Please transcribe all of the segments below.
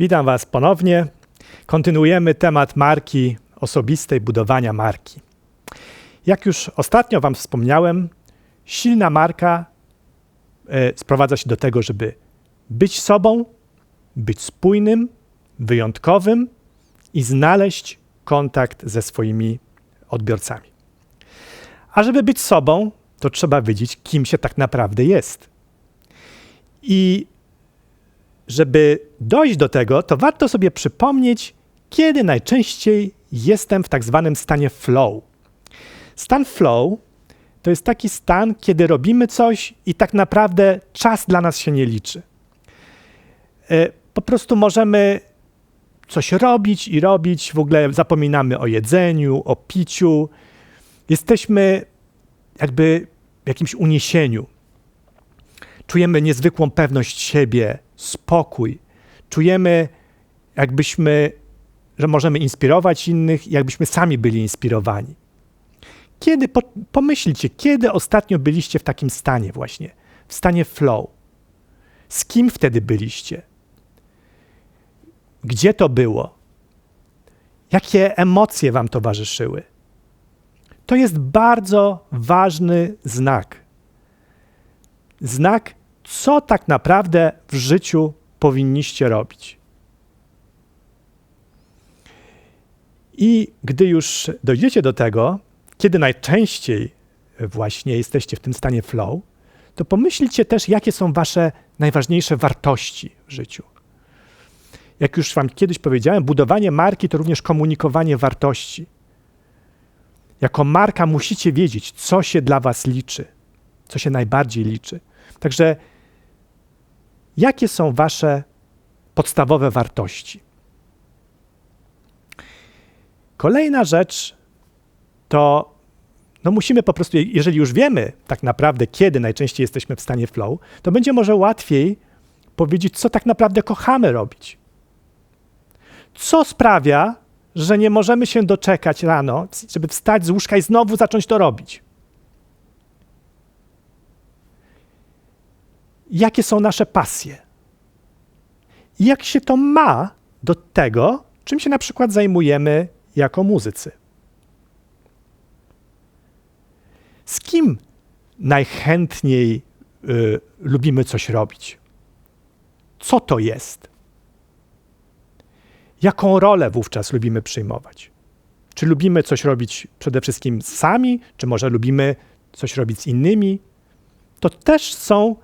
Witam Was ponownie. Kontynuujemy temat marki osobistej, budowania marki. Jak już ostatnio Wam wspomniałem, silna marka sprowadza się do tego, żeby być sobą, być spójnym, wyjątkowym i znaleźć kontakt ze swoimi odbiorcami. A żeby być sobą, to trzeba wiedzieć, kim się tak naprawdę jest. I żeby dojść do tego, to warto sobie przypomnieć, kiedy najczęściej jestem w tak zwanym stanie flow. Stan flow to jest taki stan, kiedy robimy coś i tak naprawdę czas dla nas się nie liczy. Po prostu możemy coś robić i robić, w ogóle zapominamy o jedzeniu, o piciu. Jesteśmy jakby w jakimś uniesieniu. Czujemy niezwykłą pewność siebie, spokój. Czujemy, że możemy inspirować innych, jakbyśmy sami byli inspirowani. Pomyślcie, kiedy ostatnio byliście w takim stanie właśnie, w stanie flow? Z kim wtedy byliście? Gdzie to było? Jakie emocje wam towarzyszyły? To jest bardzo ważny znak. Znak, co tak naprawdę w życiu powinniście robić. I gdy już dojdziecie do tego, kiedy najczęściej właśnie jesteście w tym stanie flow, to pomyślcie też, jakie są wasze najważniejsze wartości w życiu. Jak już wam kiedyś powiedziałem, budowanie marki to również komunikowanie wartości. Jako marka musicie wiedzieć, co się dla was liczy, co się najbardziej liczy. Także jakie są wasze podstawowe wartości? Kolejna rzecz to, musimy po prostu, jeżeli już wiemy tak naprawdę, kiedy najczęściej jesteśmy w stanie flow, to będzie może łatwiej powiedzieć, co tak naprawdę kochamy robić. Co sprawia, że nie możemy się doczekać rano, żeby wstać z łóżka i znowu zacząć to robić? Jakie są nasze pasje? I jak się to ma do tego, czym się na przykład zajmujemy jako muzycy? Z kim najchętniej lubimy coś robić? Co to jest? Jaką rolę wówczas lubimy przyjmować? Czy lubimy coś robić przede wszystkim sami, czy może lubimy coś robić z innymi? To też są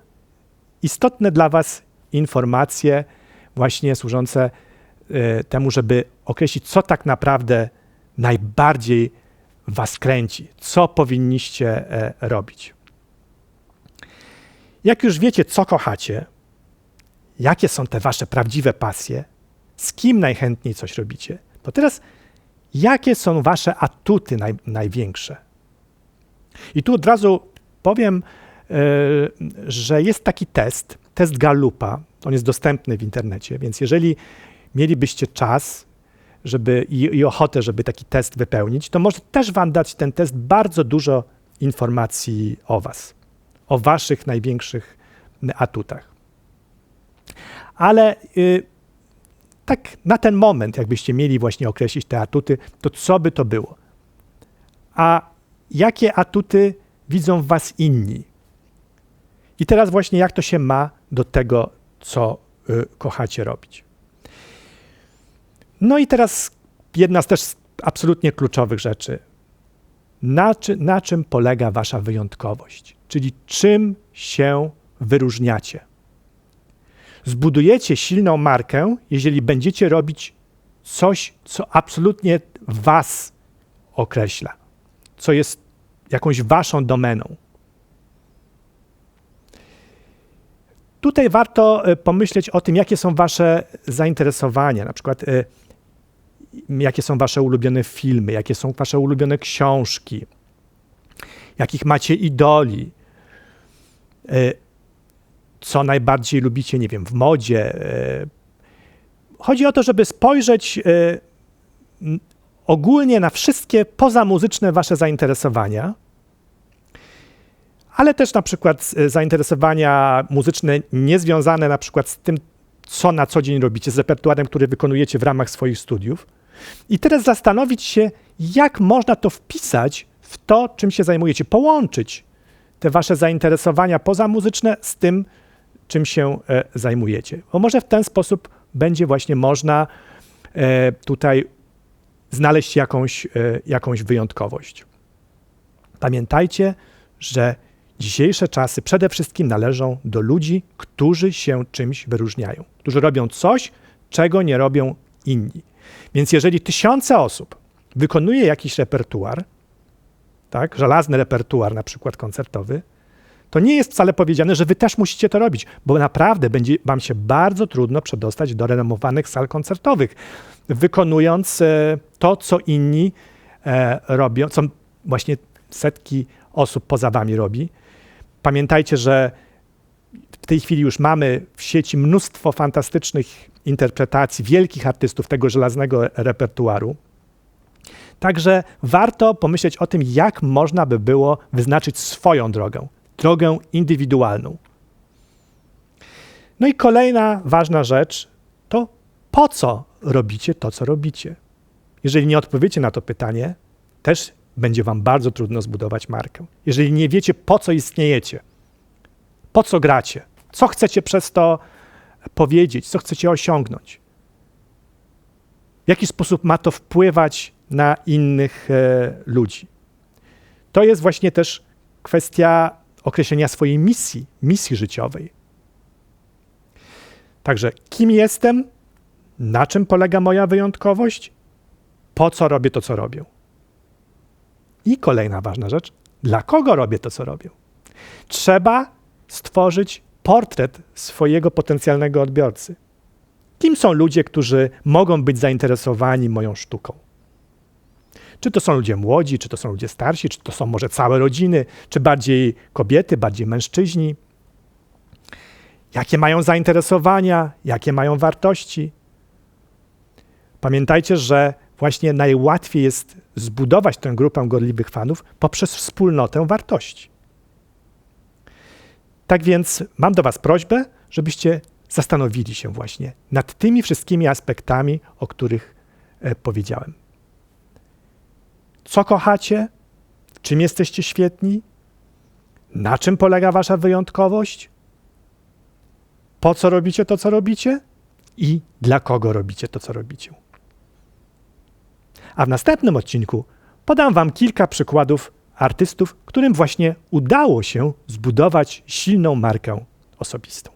istotne dla was informacje właśnie służące temu, żeby określić, co tak naprawdę najbardziej was kręci, co powinniście robić. Jak już wiecie, co kochacie, jakie są te wasze prawdziwe pasje, z kim najchętniej coś robicie, to teraz jakie są wasze atuty największe? I tu od razu powiem, że jest taki test Gallupa, on jest dostępny w internecie, więc jeżeli mielibyście czas i ochotę, żeby taki test wypełnić, to może też wam dać ten test bardzo dużo informacji o was, o waszych największych atutach. Ale tak na ten moment, jakbyście mieli właśnie określić te atuty, to co by to było? A jakie atuty widzą w was inni? I teraz właśnie jak to się ma do tego, co kochacie robić. No i teraz jedna z też absolutnie kluczowych rzeczy. Na czym polega wasza wyjątkowość? Czyli czym się wyróżniacie? Zbudujecie silną markę, jeżeli będziecie robić coś, co absolutnie was określa, co jest jakąś waszą domeną. Tutaj warto pomyśleć o tym, jakie są wasze zainteresowania, na przykład jakie są wasze ulubione filmy, jakie są wasze ulubione książki, jakich macie idoli, co najbardziej lubicie, nie wiem, w modzie. Chodzi o to, żeby spojrzeć ogólnie na wszystkie pozamuzyczne wasze zainteresowania, ale też na przykład zainteresowania muzyczne niezwiązane na przykład z tym, co na co dzień robicie z repertuarem, który wykonujecie w ramach swoich studiów. I teraz zastanowić się, jak można to wpisać w to, czym się zajmujecie, połączyć te wasze zainteresowania pozamuzyczne z tym, czym się zajmujecie. Bo może w ten sposób będzie właśnie można tutaj znaleźć jakąś wyjątkowość. Pamiętajcie, że dzisiejsze czasy przede wszystkim należą do ludzi, którzy się czymś wyróżniają, którzy robią coś, czego nie robią inni. Więc jeżeli tysiące osób wykonuje jakiś repertuar, tak, żelazny repertuar na przykład koncertowy, to nie jest wcale powiedziane, że wy też musicie to robić, bo naprawdę będzie wam się bardzo trudno przedostać do renomowanych sal koncertowych, wykonując to, co inni robią, co właśnie setki osób poza wami robi. Pamiętajcie, że w tej chwili już mamy w sieci mnóstwo fantastycznych interpretacji wielkich artystów tego żelaznego repertuaru. Także warto pomyśleć o tym, jak można by było wyznaczyć swoją drogę indywidualną. No i kolejna ważna rzecz to po co robicie to, co robicie. Jeżeli nie odpowiecie na to pytanie, też będzie wam bardzo trudno zbudować markę. Jeżeli nie wiecie, po co istniejecie, po co gracie, co chcecie przez to powiedzieć, co chcecie osiągnąć, w jaki sposób ma to wpływać na innych ludzi. To jest właśnie też kwestia określenia swojej misji życiowej. Także kim jestem, na czym polega moja wyjątkowość, po co robię to, co robię. I kolejna ważna rzecz, dla kogo robię to, co robię. Trzeba stworzyć portret swojego potencjalnego odbiorcy. Kim są ludzie, którzy mogą być zainteresowani moją sztuką? Czy to są ludzie młodzi, czy to są ludzie starsi, czy to są może całe rodziny, czy bardziej kobiety, bardziej mężczyźni? Jakie mają zainteresowania, jakie mają wartości? Pamiętajcie, że właśnie najłatwiej jest zbudować tę grupę gorliwych fanów poprzez wspólnotę wartości. Tak więc mam do was prośbę, żebyście zastanowili się właśnie nad tymi wszystkimi aspektami, o których powiedziałem. Co kochacie? W czym jesteście świetni? Na czym polega wasza wyjątkowość? Po co robicie to, co robicie? I dla kogo robicie to, co robicie? A w następnym odcinku podam wam kilka przykładów artystów, którym właśnie udało się zbudować silną markę osobistą.